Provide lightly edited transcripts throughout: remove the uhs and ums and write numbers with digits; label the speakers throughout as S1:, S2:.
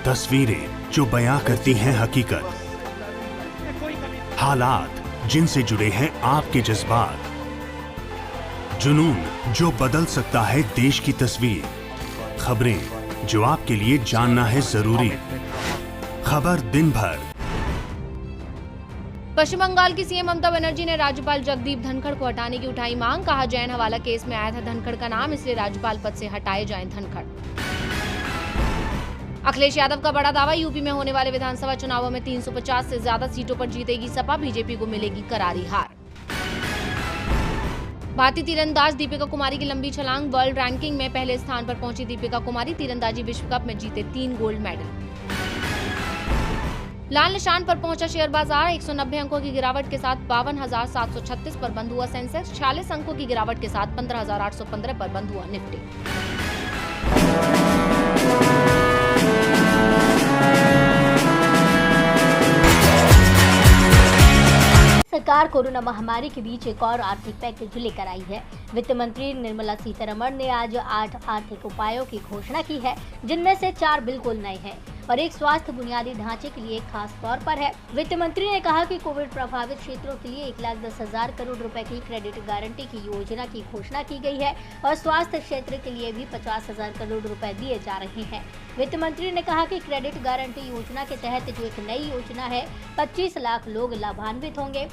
S1: तस्वीरें जो बयां करती हैं हकीकत, हालात जिनसे जुड़े हैं आपके जज्बात, जुनून जो बदल सकता है देश की तस्वीर, खबरें जो आपके लिए जानना है जरूरी। खबर दिन भर।
S2: पश्चिम बंगाल की सीएम ममता बनर्जी ने राज्यपाल जगदीप धनखड़ को हटाने की उठाई मांग। कहा, जैन हवाला केस में आया था धनखड़ का नाम, इसलिए राज्यपाल पद से हटाए जाएं धनखड़। अखिलेश यादव का बड़ा दावा, यूपी में होने वाले विधानसभा चुनावों में 350 से ज्यादा सीटों पर जीतेगी सपा, बीजेपी को मिलेगी करारी हार। भारतीय तीरंदाज दीपिका कुमारी की लंबी छलांग, वर्ल्ड रैंकिंग में पहले स्थान पर पहुंची दीपिका कुमारी, तीरंदाजी विश्व कप में जीते 3 गोल्ड मेडल। लाल निशान पर पहुंचा शेयर बाजार, 190 अंकों की गिरावट के साथ 52,736 पर बंद हुआ सेंसेक्स, 46 अंकों की गिरावट के साथ 15,815 पर बंद हुआ निफ्टी।
S3: सरकार कोरोना महामारी के बीच एक और आर्थिक पैकेज लेकर आई है। वित्त मंत्री निर्मला सीतारमण ने आज 8 आर्थिक उपायों की घोषणा की है, जिनमें से 4 बिल्कुल नए हैं और एक स्वास्थ्य बुनियादी ढांचे के लिए खास तौर पर है। वित्त मंत्री ने कहा कि कोविड प्रभावित क्षेत्रों के लिए 1,10,000 करोड़ रुपए की क्रेडिट गारंटी की योजना की घोषणा की गई है और स्वास्थ्य क्षेत्र के लिए भी 50,000 करोड़ रुपए दिए जा रहे हैं। वित्त मंत्री ने कहा कि क्रेडिट गारंटी योजना के तहत जो एक नई योजना है, 25 लाख लोग लाभान्वित होंगे।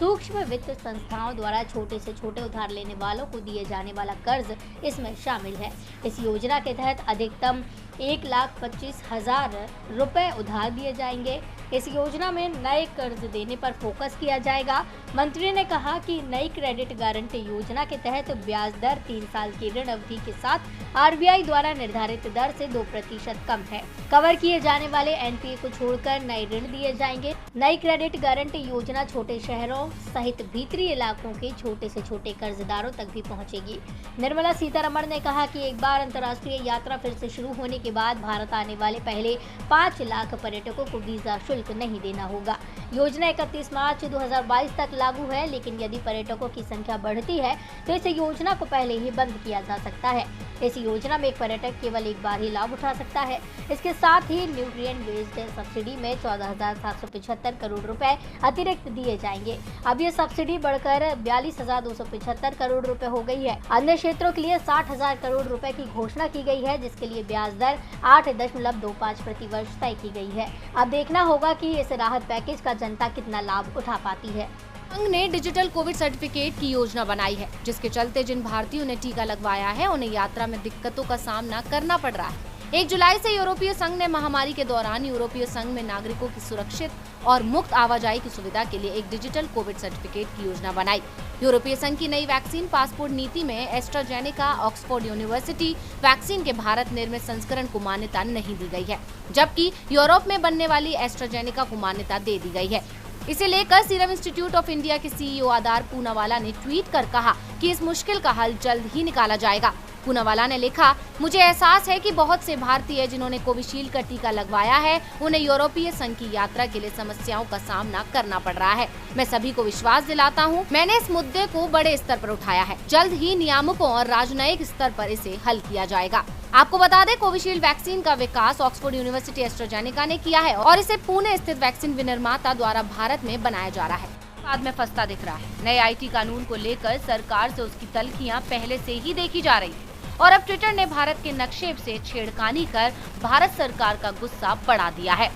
S3: सूक्ष्म वित्त संस्थाओं द्वारा छोटे से छोटे उधार लेने वालों को दिए जाने वाला कर्ज इसमें शामिल है। इस योजना के तहत अधिकतम 1,25,000 रुपए उधार दिए जाएंगे। इस योजना में नए कर्ज देने पर फोकस किया जाएगा। मंत्री ने कहा कि नई क्रेडिट गारंटी योजना के तहत ब्याज दर 3 साल की ऋण अवधि के साथ आरबीआई द्वारा निर्धारित दर से 2% कम है। कवर किए जाने वाले एनपीए को छोड़कर नए ऋण दिए जाएंगे। नई क्रेडिट गारंटी योजना छोटे शहरों सहित भीतरी इलाकों के छोटे से छोटे कर्जदारों तक भी पहुंचेगी। निर्मला सीतारमण ने कहा कि एक बार अंतर्राष्ट्रीय यात्रा फिर से शुरू होने के बाद भारत आने वाले पहले 5 लाख पर्यटकों को वीजा शुल्क नहीं देना होगा। योजना 31 मार्च 2022 तक लागू है, लेकिन यदि पर्यटकों की संख्या बढ़ती है तो इस योजना को पहले ही बंद किया जा सकता है। इस योजना में एक पर्यटक केवल एक बार ही लाभ उठा सकता है। इसके साथ ही न्यूट्रिएंट बेस्ड सब्सिडी में 14,775 करोड़ रुपए अतिरिक्त दिए जाएंगे। अब ये सब्सिडी बढ़कर 42,275 करोड़ रुपए हो गई है। अन्य क्षेत्रों के लिए 60,000 करोड़ रुपए की घोषणा की गई है, जिसके लिए ब्याज दर 8.25 प्रति वर्ष तय की गई है। अब देखना होगा कि इस राहत पैकेज का जनता कितना लाभ उठा पाती है।
S2: संघ ने डिजिटल कोविड सर्टिफिकेट की योजना बनाई है, जिसके चलते जिन भारतीयों ने टीका लगवाया है उन्हें यात्रा में दिक्कतों का सामना करना पड़ रहा है। 1 जुलाई से यूरोपीय संघ ने महामारी के दौरान यूरोपीय संघ में नागरिकों की सुरक्षित और मुक्त आवाजाही की सुविधा के लिए एक डिजिटल कोविड सर्टिफिकेट की योजना बनाई। यूरोपीय संघ की नई वैक्सीन पासपोर्ट नीति में एस्ट्राजेनेका ऑक्सफोर्ड यूनिवर्सिटी वैक्सीन के भारत निर्मित संस्करण को मान्यता नहीं दी गई है, जबकि यूरोप में बनने वाली एस्ट्राजेनेका को मान्यता दे दी गई है। इसे लेकर सीरम इंस्टीट्यूट ऑफ इंडिया के सीईओ आधार पूनावाला ने ट्वीट कर कहा कि इस मुश्किल का हल जल्द ही निकाला जाएगा। पूनावाला ने लिखा, मुझे एहसास है कि बहुत से भारतीय जिन्होंने कोविशील्ड का टीका लगवाया है, उन्हें यूरोपीय संघ की यात्रा के लिए समस्याओं का सामना करना पड़ रहा है। मैं सभी को विश्वास दिलाता हूं, मैंने इस मुद्दे को बड़े स्तर पर उठाया है। जल्द ही नियामकों और राजनयिक स्तर पर इसे हल किया जाएगा। आपको बता दें, कोविशील्ड वैक्सीन का विकास ऑक्सफोर्ड यूनिवर्सिटी एस्ट्राजेनेका ने किया है और इसे पुणे स्थित वैक्सीन विनिर्माता द्वारा भारत में बनाया जा रहा है। बाद में फंसता दिख रहा है। नए आईटी कानून को लेकर सरकार से उसकी तल्खियां पहले से ही देखी जा रही और अब ट्विटर ने भारत के नक्शे से छेड़खानी कर भारत सरकार का गुस्सा बढ़ा दिया है।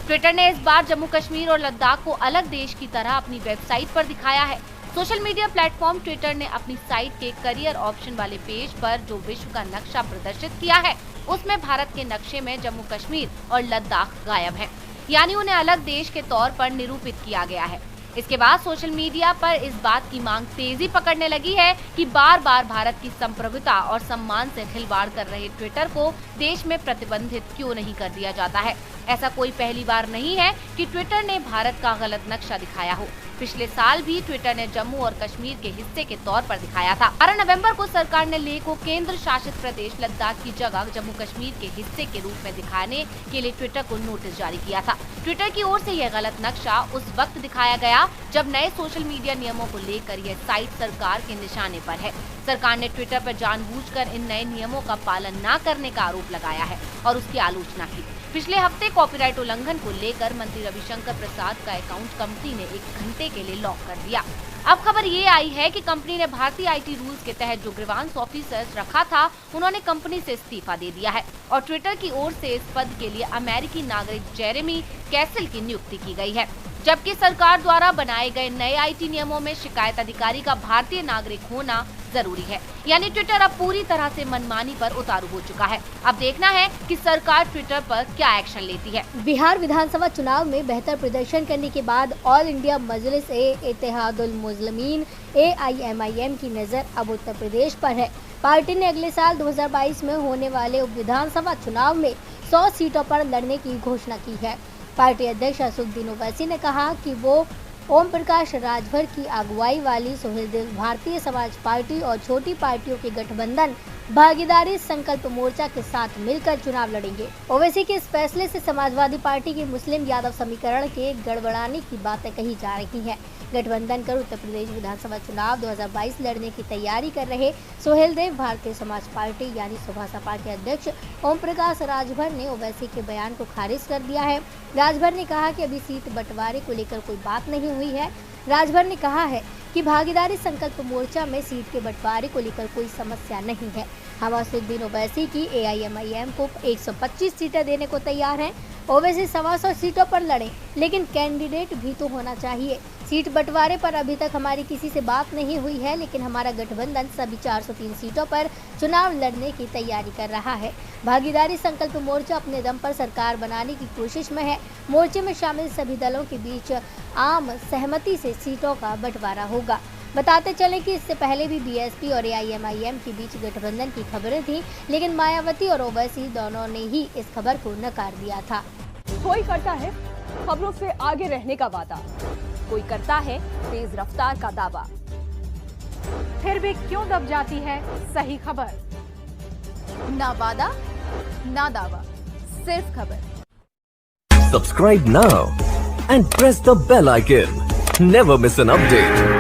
S2: ट्विटर ने इस बार जम्मू कश्मीर और लद्दाख को अलग देश की तरह अपनी वेबसाइट पर दिखाया है। सोशल मीडिया प्लेटफॉर्म ट्विटर ने अपनी साइट के करियर ऑप्शन वाले पेज पर जो विश्व का नक्शा प्रदर्शित किया है, उसमें भारत के नक्शे में जम्मू कश्मीर और लद्दाख गायब है, यानी उन्हें अलग देश के तौर पर निरूपित किया गया है। इसके बाद सोशल मीडिया पर इस बात की मांग तेजी पकड़ने लगी है कि बार बार भारत की संप्रभुता और सम्मान से खिलवाड़ कर रहे ट्विटर को देश में प्रतिबंधित क्यों नहीं कर दिया जाता है। ऐसा कोई पहली बार नहीं है कि ट्विटर ने भारत का गलत नक्शा दिखाया हो। पिछले साल भी ट्विटर ने जम्मू और कश्मीर के हिस्से के तौर पर दिखाया था। 12 नवंबर को सरकार ने लेह को केंद्र शासित प्रदेश लद्दाख की जगह जम्मू कश्मीर के हिस्से के रूप में दिखाने के लिए ट्विटर को नोटिस जारी किया था। ट्विटर की ओर से यह गलत नक्शा उस वक्त दिखाया गया जब नए सोशल मीडिया नियमों को लेकर यह साइट सरकार के निशाने पर है। सरकार ने ट्विटर पर जानबूझकर इन नए नियमों का पालन न करने का आरोप लगाया है और उसकी आलोचना की। पिछले हफ्ते कॉपीराइट उल्लंघन को लेकर मंत्री रविशंकर प्रसाद का अकाउंट कंपनी ने 1 घंटे के लिए लॉक कर दिया। अब खबर ये आई है कि कंपनी ने भारतीय आईटी रूल्स के तहत जो ग्रीवांस ऑफिसर्स रखा था, उन्होंने कंपनी से इस्तीफा दे दिया है और ट्विटर की ओर से इस पद के लिए अमेरिकी नागरिक जेरेमी कैसल की नियुक्ति की गई है। जबकि सरकार द्वारा बनाए गए नए आईटी नियमों में शिकायत अधिकारी का भारतीय नागरिक होना जरूरी है। यानी ट्विटर अब पूरी तरह से मनमानी पर उतारू हो चुका है। अब देखना है कि सरकार ट्विटर पर क्या एक्शन लेती है।
S3: बिहार विधानसभा चुनाव में बेहतर प्रदर्शन करने के बाद ऑल इंडिया मजलिस-ए-इत्तेहादुल मुस्लिमीन AIMIM की नजर अब उत्तर प्रदेश पर है। पार्टी ने अगले साल 2022 में होने वाले उप विधानसभा चुनाव में 100 सीटों पर लड़ने की घोषणा की है। पार्टी अध्यक्ष असदुद्दीन ओवैसी ने कहा कि वो ओम प्रकाश राजभर की अगुवाई वाली सोहेलदेव भारतीय समाज पार्टी और छोटी पार्टियों के गठबंधन भागीदारी संकल्प मोर्चा के साथ मिलकर चुनाव लड़ेंगे। ओवैसी के इस फैसले से समाजवादी पार्टी के मुस्लिम यादव समीकरण के गड़बड़ाने की बातें कही जा रही हैं। गठबंधन कर उत्तर प्रदेश विधानसभा चुनाव 2022 लड़ने की तैयारी कर रहे सोहेलदेव भारतीय समाज पार्टी यानी सुभासपा के अध्यक्ष ओम प्रकाश राजभर ने ओवैसी के बयान को खारिज कर दिया है। राजभर ने कहा कि अभी सीट बंटवारे को लेकर कोई बात नहीं हुई है। राजभर ने कहा है कि भागीदारी संकल्प मोर्चा में सीट के बंटवारे को लेकर कोई समस्या नहीं है। हम असदुद्दीन ओवैसी की AIMIM को 125 सीटें देने को तैयार हैं। ओवैसी 100 सीटों पर लड़े, लेकिन कैंडिडेट भी तो होना चाहिए। सीट बंटवारे पर अभी तक हमारी किसी से बात नहीं हुई है, लेकिन हमारा गठबंधन सभी 403 सीटों पर चुनाव लड़ने की तैयारी कर रहा है। भागीदारी संकल्प मोर्चा अपने दम पर सरकार बनाने की कोशिश में है। मोर्चे में शामिल सभी दलों के बीच आम सहमति से सीटों का बंटवारा होगा। बताते चले कि इससे पहले भी BSP और AIMIM के बीच गठबंधन की खबरें थी, लेकिन मायावती और ओवैसी दोनों ने ही इस खबर को नकार दिया था।
S4: कोई करता है खबरों से आगे रहने का वादा, कोई करता है तेज रफ्तार का दावा,
S5: फिर भी क्यों दब जाती है सही खबर?
S4: ना वादा ना दावा, सिर्फ खबर।
S6: Subscribe now and press the bell icon. Never miss an update.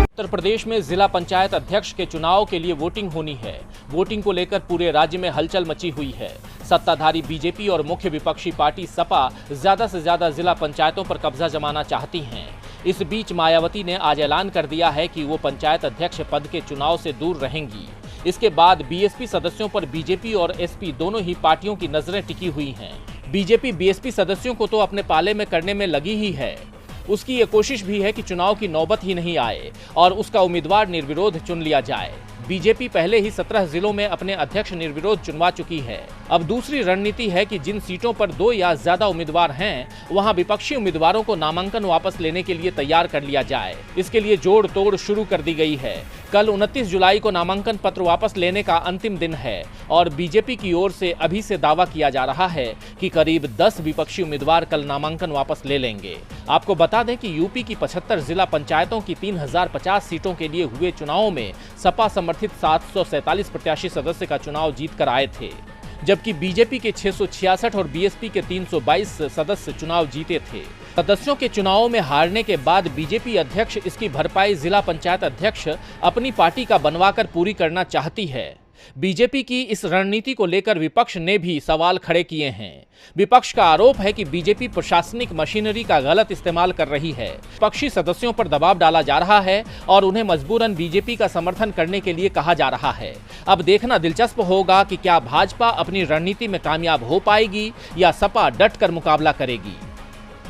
S7: Uttar Pradesh में जिला पंचायत अध्यक्ष के चुनाव के लिए वोटिंग होनी है। वोटिंग को लेकर पूरे राज्य में हलचल मची हुई है। सत्ताधारी बीजेपी और मुख्य विपक्षी पार्टी सपा ज्यादा से ज्यादा जिला पंचायतों पर कब्जा जमाना चाहती हैं। इस बीच मायावती ने आज ऐलान कर दिया है कि वो पंचायत अध्यक्ष पद के चुनाव से दूर रहेंगी। इसके बाद BSP सदस्यों पर बीजेपी और SP दोनों ही पार्टियों की नजरें टिकी हुई हैं। बीजेपी BSP सदस्यों को तो अपने पाले में करने में लगी ही है। उसकी ये कोशिश भी है कि चुनाव की नौबत ही नहीं आए और उसका उम्मीदवार निर्विरोध चुन लिया जाए। बीजेपी पहले ही 17 जिलों में अपने अध्यक्ष निर्विरोध चुनवा चुकी है। अब दूसरी रणनीति है कि जिन सीटों पर 2 या ज्यादा उम्मीदवार हैं, वहां विपक्षी उम्मीदवारों को नामांकन वापस लेने के लिए तैयार कर लिया जाए। इसके लिए जोड़ तोड़ शुरू कर दी गई है। कल 29 जुलाई को नामांकन पत्र वापस लेने का अंतिम दिन है और बीजेपी की ओर से अभी से दावा किया जा रहा है कि करीब 10 विपक्षी उम्मीदवार कल नामांकन वापस ले लेंगे। आपको बता दें कि यूपी की 75 जिला पंचायतों की 3050 सीटों के लिए हुए चुनावों में सपा समर्थित 747 प्रत्याशी सदस्य का चुनाव जीत कर आए थे, जबकि बीजेपी के 666 और BSP के 322 सदस्य चुनाव जीते थे। सदस्यों के चुनावों में हारने के बाद बीजेपी अध्यक्ष इसकी भरपाई जिला पंचायत अध्यक्ष अपनी पार्टी का बनवाकर पूरी करना चाहती है। बीजेपी की इस रणनीति को लेकर विपक्ष ने भी सवाल खड़े किए हैं। विपक्ष का आरोप है कि बीजेपी प्रशासनिक मशीनरी का गलत इस्तेमाल कर रही है। विपक्षी सदस्यों पर दबाव डाला जा रहा है और उन्हें मजबूरन बीजेपी का समर्थन करने के लिए कहा जा रहा है। अब देखना दिलचस्प होगा कि क्या भाजपा अपनी रणनीति में कामयाब हो पाएगी या सपा डटकर मुकाबला करेगी।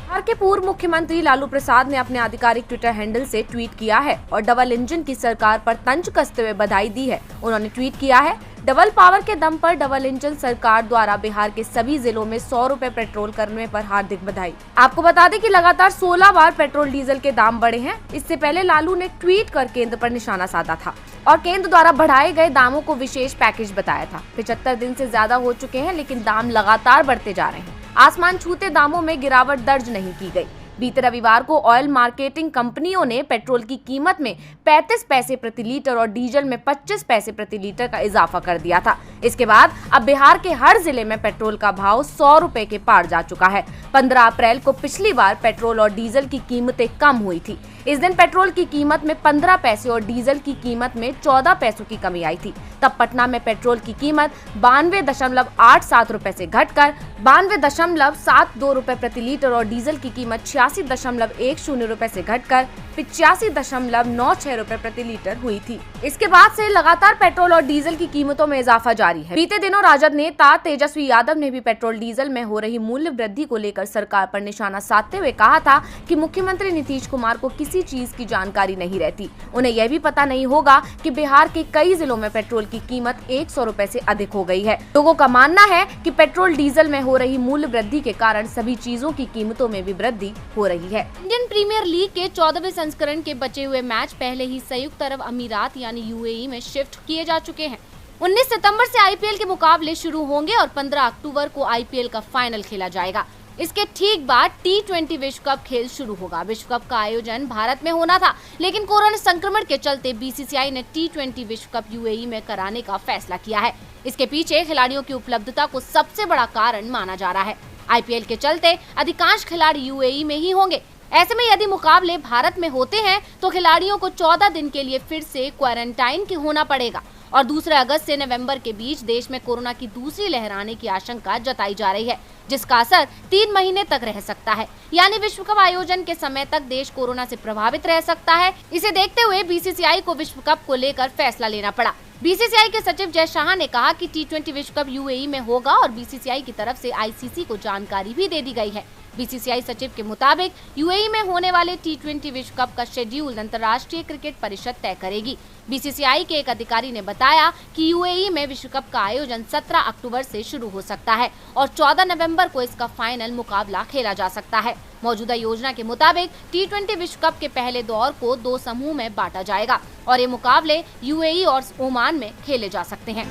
S2: बिहार के पूर्व मुख्यमंत्री लालू प्रसाद ने अपने आधिकारिक ट्विटर हैंडल से ट्वीट किया है और डबल इंजन की सरकार पर तंज कसते हुए बधाई दी है। उन्होंने ट्वीट किया है, डबल पावर के दम पर डबल इंजन सरकार द्वारा बिहार के सभी जिलों में 100 रुपए पेट्रोल करने पर हार्दिक बधाई। आपको बता दें कि लगातार 16 बार पेट्रोल डीजल के दाम बढ़े हैं। इससे पहले लालू ने ट्वीट कर केंद्र पर निशाना साधा था और केंद्र द्वारा बढ़ाए गए दामों को विशेष पैकेज बताया था। 75 दिन से ज्यादा हो चुके हैं, लेकिन दाम लगातार बढ़ते जा रहे हैं। आसमान छूते दामों में गिरावट दर्ज नहीं की गई। बीते रविवार को ऑयल मार्केटिंग कंपनियों ने पेट्रोल की कीमत में 35 पैसे प्रति लीटर और डीजल में 25 पैसे प्रति लीटर का इजाफा कर दिया था। इसके बाद अब बिहार के हर जिले में पेट्रोल का भाव 100 रुपए के पार जा चुका है। 15 अप्रैल को पिछली बार पेट्रोल और डीजल की कीमतें कम हुई थी। इस दिन पेट्रोल की कीमत में 15 पैसे और डीजल की कीमत में 14 पैसों की कमी आई थी। तब पटना में पेट्रोल की कीमत 92.87 रुपए से घटकर 92.72 रुपए प्रति लीटर और डीजल की कीमत 86.10 रुपए से घटकर 85.96 रुपए प्रति लीटर हुई थी। इसके बाद से लगातार पेट्रोल और डीजल की कीमतों में इजाफा जारी है। बीते दिनों राजद नेता तेजस्वी यादव ने भी पेट्रोल डीजल में हो रही मूल्य वृद्धि को लेकर सरकार पर निशाना साधते हुए कहा था कि मुख्यमंत्री नीतीश कुमार को किसी चीज की जानकारी नहीं रहती। उन्हें यह भी पता नहीं होगा कि बिहार के कई जिलों में पेट्रोल की कीमत 100 रुपए से अधिक हो गई है। लोगों का मानना है कि पेट्रोल डीजल में हो रही मूल्य वृद्धि के कारण सभी चीजों की कीमतों में भी वृद्धि हो रही है।
S3: इंडियन प्रीमियर लीग के 14वें संस्करण के बचे हुए मैच पहले ही संयुक्त अरब अमीरात यानी यूएई में शिफ्ट किए जा चुके हैं। 19 सितंबर से आईपीएल के मुकाबले शुरू होंगे और 15 अक्टूबर को आईपीएल का फाइनल खेला जाएगा। इसके ठीक बाद T20 विश्व कप खेल शुरू होगा। विश्व कप का आयोजन भारत में होना था, लेकिन कोरोना संक्रमण के चलते बीसीसीआई ने T20 विश्व कप यूएई में कराने का फैसला किया है। इसके पीछे खिलाड़ियों की उपलब्धता को सबसे बड़ा कारण माना जा रहा है। आईपीएल के चलते अधिकांश खिलाड़ी यूएई में ही होंगे। ऐसे में यदि मुकाबले भारत में होते हैं तो खिलाड़ियों को 14 दिन के लिए फिर से क्वारंटाइन की होना पड़ेगा और 2 अगस्त से नवंबर के बीच देश में कोरोना की दूसरी लहर आने की आशंका जताई जा रही है, जिसका असर 3 महीने तक रह सकता है। यानी विश्व कप आयोजन के समय तक देश कोरोना से प्रभावित रह सकता है। इसे देखते हुए बीसीसीआई को विश्व कप को लेकर फैसला लेना पड़ा। बीसीसीआई के सचिव जय शाह ने कहा कि T20 विश्व कप यूएई में होगा और बीसीसीआई की तरफ से आईसीसी को जानकारी भी दे दी गई है। बीसीसीआई सचिव के मुताबिक यूएई में होने वाले T20 विश्व कप का शेड्यूल अंतर्राष्ट्रीय क्रिकेट परिषद तय करेगी। बीसीसीआई के एक अधिकारी ने बताया कि यूएई में विश्व कप का आयोजन 17 अक्टूबर से शुरू हो सकता है और 14 नवंबर को इसका फाइनल मुकाबला खेला जा सकता है। मौजूदा योजना के मुताबिक T20 विश्व कप के पहले दौर को 2 समूह में बांटा जाएगा और ये मुकाबले यूएई और ओमान में खेले जा सकते हैं।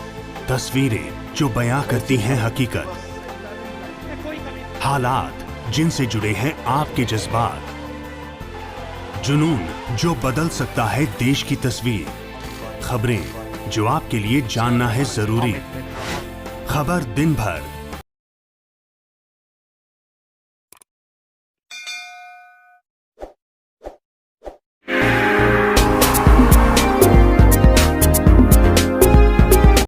S1: तस्वीरें जो बयां करती हैं हकीकत, हालात जिनसे जुड़े हैं आपके जज्बात, जुनून जो बदल सकता है देश की तस्वीर, खबरें जो आपके लिए जानना है जरूरी, खबर दिन भर